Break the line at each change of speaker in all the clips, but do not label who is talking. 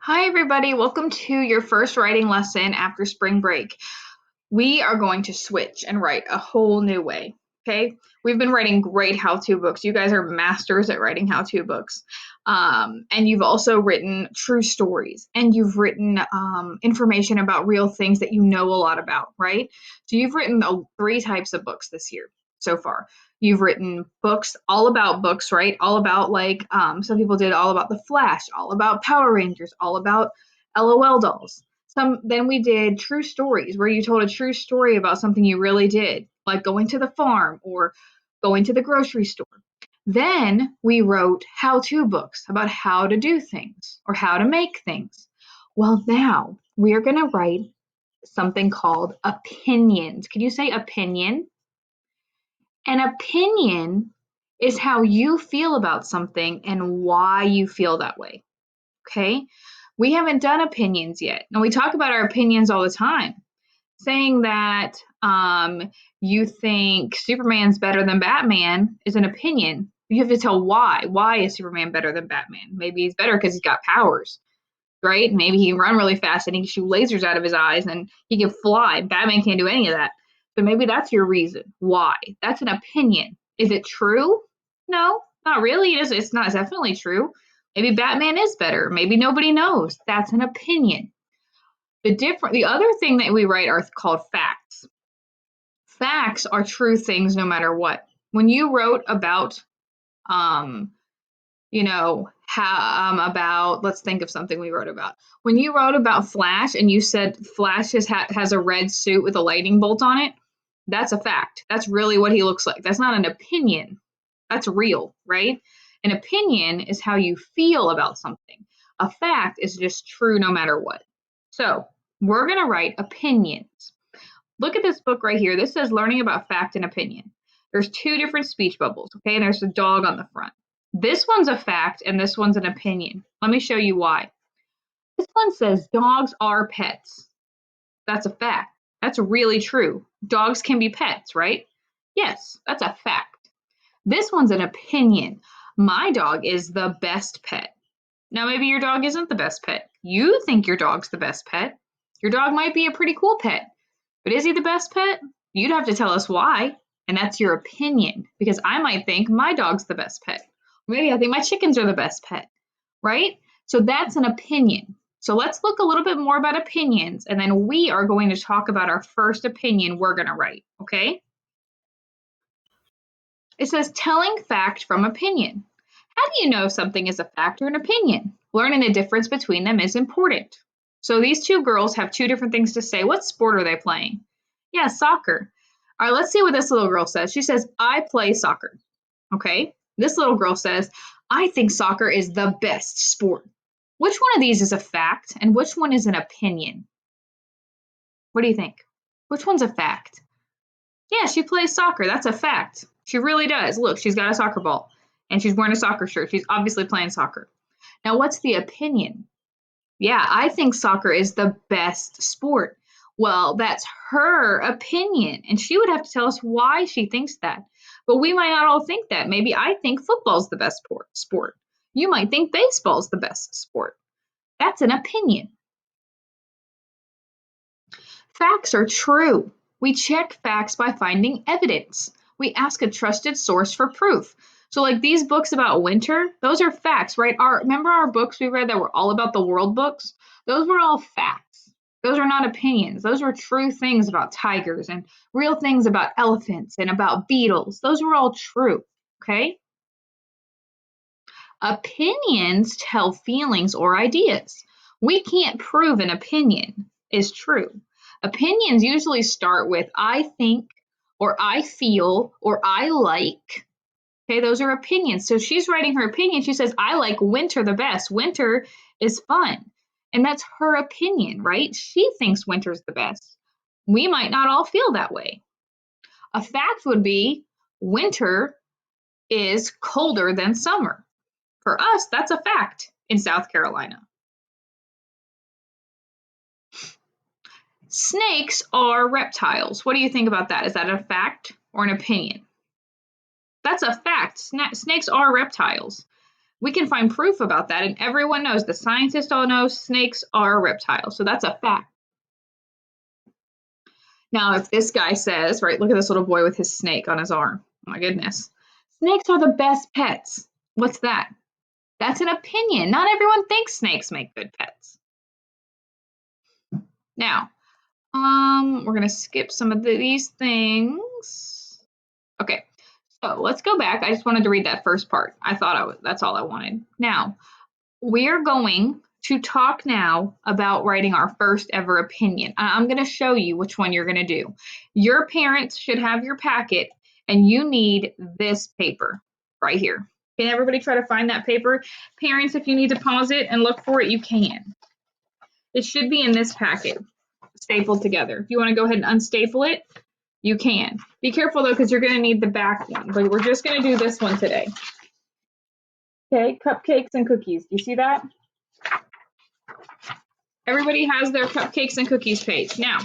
Hi, everybody. Welcome to your first writing lesson after spring break. We are going to switch and write a whole new way. Okay. We've been writing great how-to books. You guys are masters at writing how-to books. And you've also written true stories and you've written information about real things that you know a lot about, right? So you've written three types of books this year so far. You've written books all about books, right? All about some people did all about the Flash, all about Power Rangers, all about LOL dolls. Then we did true stories where you told a true story about something you really did, like going to the farm or going to the grocery store. Then we wrote how-to books about how to do things or how to make things. Well, now we are going to write something called opinions. Can you say opinion? An opinion is how you feel about something and why you feel that way. Okay? We haven't done opinions yet. And we talk about our opinions all the time, saying that you think Superman's better than Batman is an opinion. You have to tell why. Why is Superman better than Batman? Maybe he's better because he's got powers, right? Maybe he can run really fast and he can shoot lasers out of his eyes and he can fly. Batman can't do any of that. So maybe that's your reason. Why? That's an opinion. Is it true? No, not really. It's not definitely true. Maybe Batman is better. Maybe nobody knows. That's an opinion. The other thing that we write are called facts. Facts are true things no matter what. When you wrote about um about, let's think of something we wrote about. When you wrote about Flash and you said Flash has a red suit with a lightning bolt on it, that's a fact. That's really what he looks like. That's not an opinion. That's real, right? An opinion is how you feel about something. A fact is just true no matter what. So we're going to write opinions. Look at this book right here. This says learning about fact and opinion. There's two different speech bubbles, okay? And there's a dog on the front. This one's a fact and this one's an opinion. Let me show you why. This one says dogs are pets. That's a fact. That's really true. Dogs can be pets, right? Yes, that's a fact. This one's an opinion. My dog is the best pet. Now, maybe your dog isn't the best pet. You think your dog's the best pet. Your dog might be a pretty cool pet, but is he the best pet? You'd have to tell us why, and that's your opinion, because I might think my dog's the best pet. Maybe I think my chickens are the best pet, right? So that's an opinion. So let's look a little bit more about opinions, and then we are going to talk about our first opinion we're going to write, okay? It says telling fact from opinion. How do you know if something is a fact or an opinion? Learning the difference between them is important. So these two girls have two different things to say. What sport are they playing? Yeah, soccer. All right, let's see what this little girl says. She says, I play soccer. Okay. This little girl says, I think soccer is the best sport. Which one of these is a fact and which one is an opinion? What do you think? Which one's a fact? Yeah, she plays soccer. That's a fact. She really does. Look, she's got a soccer ball and she's wearing a soccer shirt. She's obviously playing soccer. Now, what's the opinion? Yeah, I think soccer is the best sport. Well, that's her opinion, and she would have to tell us why she thinks that. But we might not all think that. Maybe I think football's the best sport. You might think baseball's the best sport. That's an opinion. Facts are true. We check facts by finding evidence. We ask a trusted source for proof. So, like these books about winter, those are facts, right? Remember our books we read that were all about the world books? Those were all facts. Those are not opinions. Those were true things about tigers and real things about elephants and about beetles. Those were all true, okay? Opinions tell feelings or ideas. We can't prove an opinion is true. Opinions usually start with I think, or I feel, or I like. Okay, those are opinions. So she's writing her opinion. She says, I like winter the best. Winter is fun. And that's her opinion, right? She thinks winter's the best. We might not all feel that way. A fact would be winter is colder than summer. For us, that's a fact in South Carolina. Snakes are reptiles. What do you think about that? Is that a fact or an opinion? That's a fact. Snakes are reptiles. We can find proof about that, and everyone knows, the scientists all know, snakes are reptiles. So that's a fact. Now, if this guy says, right, look at this little boy with his snake on his arm. Oh my goodness. Snakes are the best pets. What's that? That's an opinion. Not everyone thinks snakes make good pets. Now, we're gonna skip some of these things. Okay, so let's go back. I just wanted to read that first part. That's all I wanted. Now, we're going to talk now about writing our first ever opinion. I'm going to show you which one you're going to do. Your parents should have your packet, and you need this paper right here. Can everybody try to find that paper? Parents, if you need to pause it and look for it, you can. It should be in this packet, stapled together. If you want to go ahead and unstaple it, you can. Be careful though, because you're going to need the back one, but we're just going to do this one today. Okay, cupcakes and cookies. Do you see that? Everybody has their cupcakes and cookies page. Now,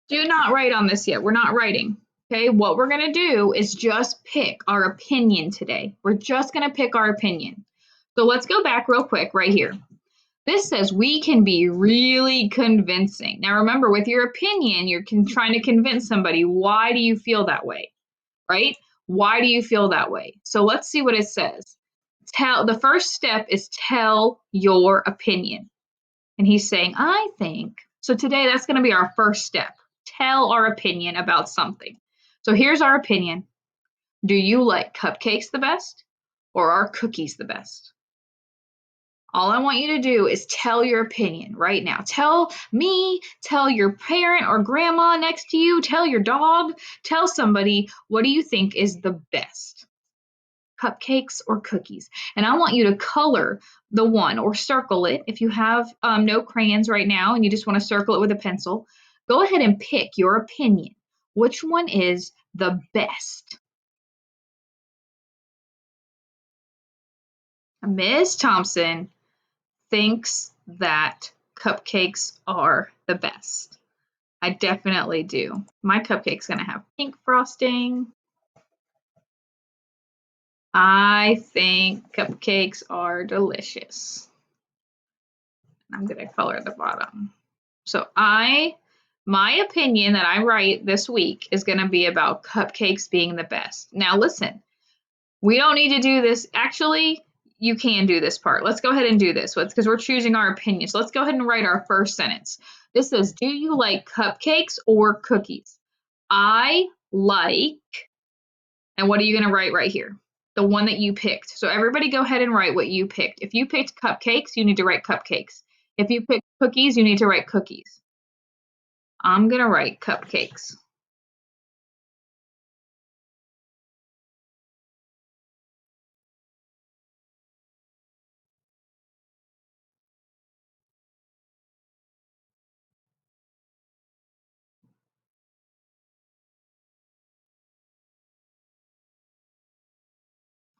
do not write on this yet. We're not writing. Okay, what we're going to do is just pick our opinion today. We're just going to pick our opinion. So let's go back real quick right here. This says we can be really convincing. Now remember, with your opinion, you're trying to convince somebody. Why do you feel that way? Right? Why do you feel that way? So let's see what it says. The first step is tell your opinion. And he's saying, I think. So today that's going to be our first step. Tell our opinion about something. So here's our opinion. Do you like cupcakes the best, or are cookies the best? All I want you to do is tell your opinion right now. Tell me, tell your parent or grandma next to you, tell your dog, tell somebody, what do you think is the best? Cupcakes or cookies? And I want you to color the one or circle it. If you have no crayons right now and you just want to circle it with a pencil, go ahead and pick your opinion. Which one is the best? Miss Thompson thinks that cupcakes are the best. I definitely do. My cupcake's gonna have pink frosting. I think cupcakes are delicious. I'm gonna color the bottom. So my opinion that I write this week is gonna be about cupcakes being the best. Now listen, we don't need to do this. Actually, you can do this part. Let's go ahead and do this because we're choosing our opinion. So let's go ahead and write our first sentence. This says, do you like cupcakes or cookies? I like, and what are you going to write right here? The one that you picked. So everybody go ahead and write what you picked. If you picked cupcakes, you need to write cupcakes. If you picked cookies, you need to write cookies. I'm going to write cupcakes.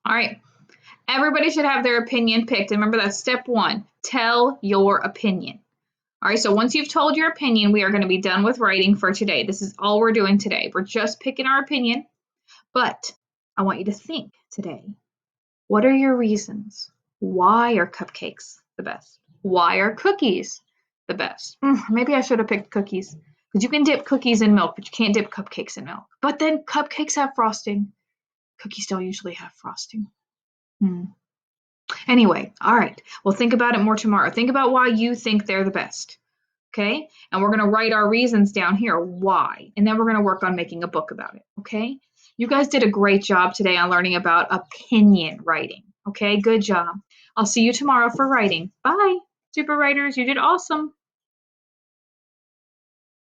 All right. Everybody should have their opinion picked. And remember, that's step one. Tell your opinion. All right, so once you've told your opinion, we are going to be done with writing for today. This is all we're doing today. We're just picking our opinion, but I want you to think today. What are your reasons? Why are cupcakes the best? Why are cookies the best? Maybe I should have picked cookies because you can dip cookies in milk, but you can't dip cupcakes in milk. But then cupcakes have frosting. Cookies don't usually have frosting. Anyway, all right. Well, think about it more tomorrow. Think about why you think they're the best. Okay? And we're going to write our reasons down here, why. And then we're going to work on making a book about it. Okay? You guys did a great job today on learning about opinion writing. Okay? Good job. I'll see you tomorrow for writing. Bye, super writers. You did awesome.